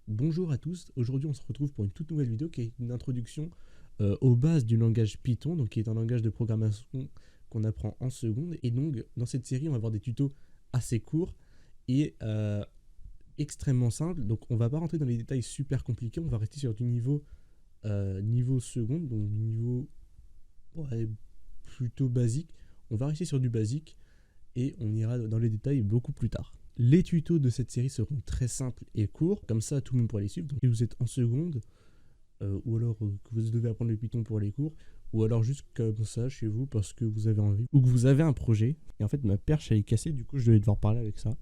Bonjour à tous, aujourd'hui on se retrouve pour une toute nouvelle vidéo qui est une introduction aux bases du langage Python, donc qui est un langage de programmation qu'on apprend en seconde. Et donc dans cette série on va avoir des tutos assez courts et extrêmement simples, donc on va pas rentrer dans les détails super compliqués, on va rester sur du niveau seconde, donc du niveau ouais, plutôt basique. On va rester sur du basique et on ira dans les détails beaucoup plus tard. Les tutos de cette série seront très simples et courts, comme ça tout le monde pourra les suivre. Donc si vous êtes en seconde, ou alors que vous devez apprendre le Python pour les cours, ou alors juste comme ça chez vous parce que vous avez envie, ou que vous avez un projet. Et en fait ma perche elle est cassée, du coup je vais devoir parler avec ça.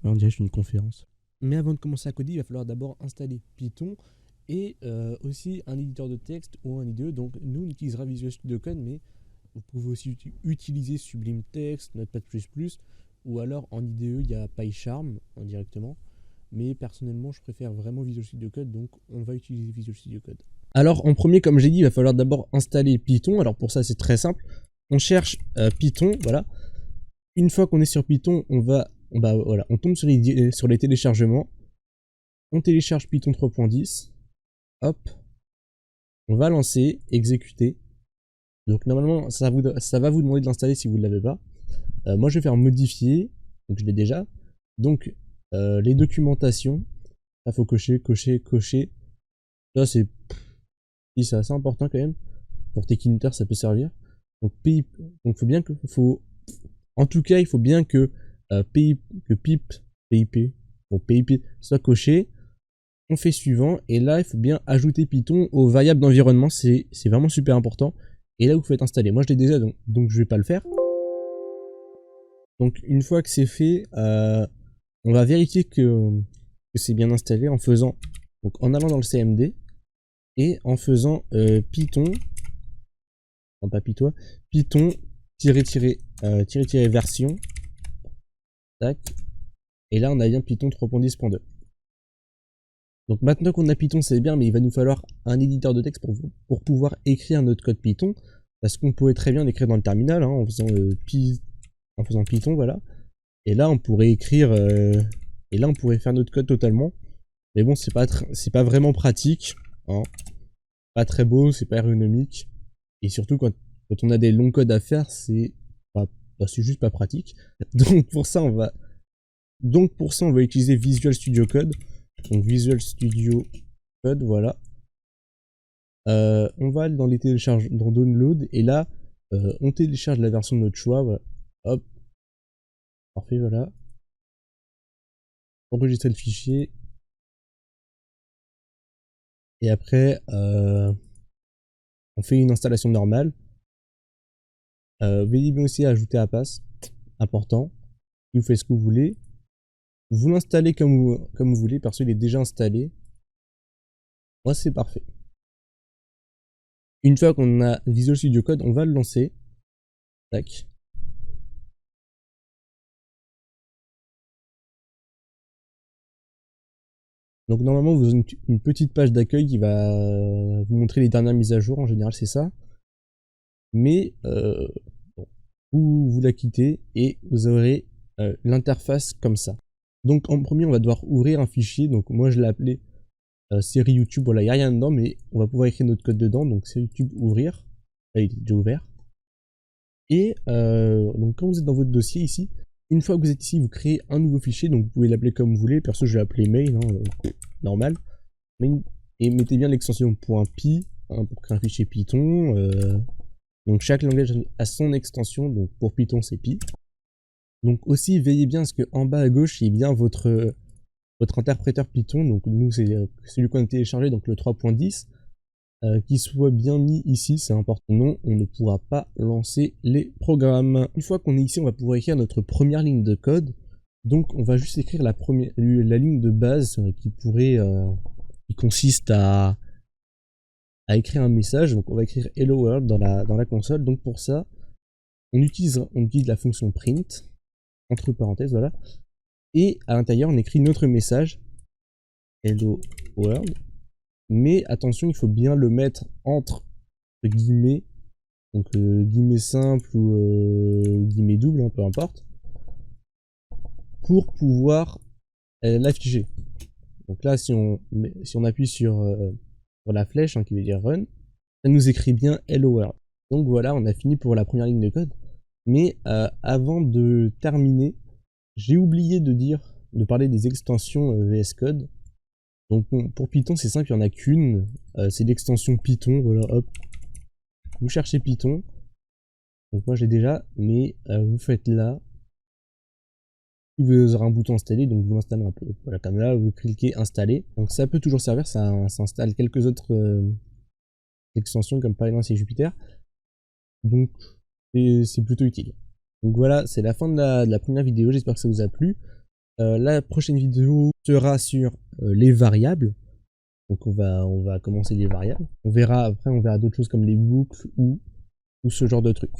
On dirait que je suis une conférence. Mais avant de commencer à coder, il va falloir d'abord installer Python et aussi un éditeur de texte ou un IDE. Donc nous on utilisera Visual Studio Code, mais vous pouvez aussi utiliser Sublime Text, Notepad++, ou alors en IDE, il y a PyCharm directement. Mais personnellement, je préfère vraiment Visual Studio Code, donc on va utiliser Visual Studio Code. Alors en premier, comme j'ai dit, il va falloir d'abord installer Python. Alors pour ça, c'est très simple. On cherche Python, voilà. Une fois qu'on est sur Python, on tombe sur les téléchargements. On télécharge Python 3.10. Hop. On va lancer, exécuter. Donc normalement, ça va vous demander de l'installer si vous ne l'avez pas. Moi, je vais faire modifier. Donc je l'ai déjà. Donc les documentations. Là, faut cocher, cocher, cocher. Là, c'est assez important quand même. Pour Tkinter, ça peut servir. Donc pip. Donc en tout cas, il faut bien que PIP soit coché. On fait suivant. Et là, il faut bien ajouter Python aux variables d'environnement. C'est vraiment super important. Et là, vous faites installer. Moi, je l'ai déjà, donc je vais pas le faire. Donc une fois que c'est fait, on va vérifier que c'est bien installé en faisant, donc en allant dans le CMD et en faisant Python, non pas Python, Python version, tac, et là on a bien Python 3.10.2. Donc maintenant qu'on a Python c'est bien, mais il va nous falloir un éditeur de texte pour pouvoir écrire notre code Python, parce qu'on pourrait très bien l'écrire dans le terminal hein, en faisant Python, voilà. Et là on pourrait écrire et là on pourrait faire notre code totalement. Mais bon, c'est pas vraiment pratique, hein. Pas très beau, c'est pas ergonomique. Et surtout quand on a des longs codes à faire, c'est juste pas pratique. Donc pour ça on va utiliser Visual Studio Code. Donc Visual Studio Code, voilà. On va aller dans les télécharges, dans Download, et là on télécharge la version de notre choix, voilà. Hop. Parfait, voilà. Enregistrer le fichier. Et après, on fait une installation normale. Veuillez bien aussi ajouter APAS, important. Vous faites ce que vous voulez. Vous l'installez comme vous voulez, parce qu'il est déjà installé. Moi, c'est parfait. Une fois qu'on a Visual Studio Code, on va le lancer. Tac. Donc normalement, vous avez une petite page d'accueil qui va vous montrer les dernières mises à jour. En général, c'est ça. Mais bon, vous la quittez et vous aurez l'interface comme ça. Donc en premier, on va devoir ouvrir un fichier. Donc moi, je l'ai appelé série YouTube. Voilà, il n'y a rien dedans, mais on va pouvoir écrire notre code dedans. Donc série YouTube ouvrir. Là, il est déjà ouvert. Et donc quand vous êtes dans votre dossier ici, une fois que vous êtes ici, vous créez un nouveau fichier. Donc vous pouvez l'appeler comme vous voulez. Perso, je vais l'appeler mail, hein, normal. Et mettez bien l'extension .py hein, pour créer un fichier Python. Donc chaque langage a son extension. Donc pour Python, c'est py. Donc aussi, veillez bien à ce qu'en bas à gauche, il y ait bien votre interpréteur Python. Donc nous, c'est celui qu'on a téléchargé, donc le 3.10. Qui soit bien mis ici, c'est important. Non, on ne pourra pas lancer les programmes. Une fois qu'on est ici, on va pouvoir écrire notre première ligne de code. Donc on va juste écrire la ligne de base qui consiste à écrire un message. Donc on va écrire Hello World dans la console. Donc pour ça, on utilise la fonction print, entre parenthèses, voilà. Et à l'intérieur, on écrit notre message Hello World. Mais attention, il faut bien le mettre entre guillemets, donc guillemets simple ou guillemets double, hein, peu importe, pour pouvoir l'afficher. Donc là, si on appuie sur la flèche, hein, qui veut dire run, ça nous écrit bien Hello World. Donc voilà, on a fini pour la première ligne de code. Mais avant de terminer, j'ai oublié de parler des extensions VS Code. Donc pour Python, c'est simple, il n'y en a qu'une. C'est l'extension Python. Voilà, hop. Vous cherchez Python. Donc moi j'ai déjà, mais vous faites là. Vous aurez un bouton installé, donc vous l'installez un peu. Voilà, comme là, vous cliquez installer. Donc ça peut toujours servir, ça installe quelques autres extensions, comme par exemple c'est Jupyter. Donc c'est plutôt utile. Donc voilà, c'est la fin de la première vidéo, j'espère que ça vous a plu. La prochaine vidéo sera sur les variables. Donc on va commencer les variables. On verra après, on verra d'autres choses comme les boucles ou ce genre de trucs.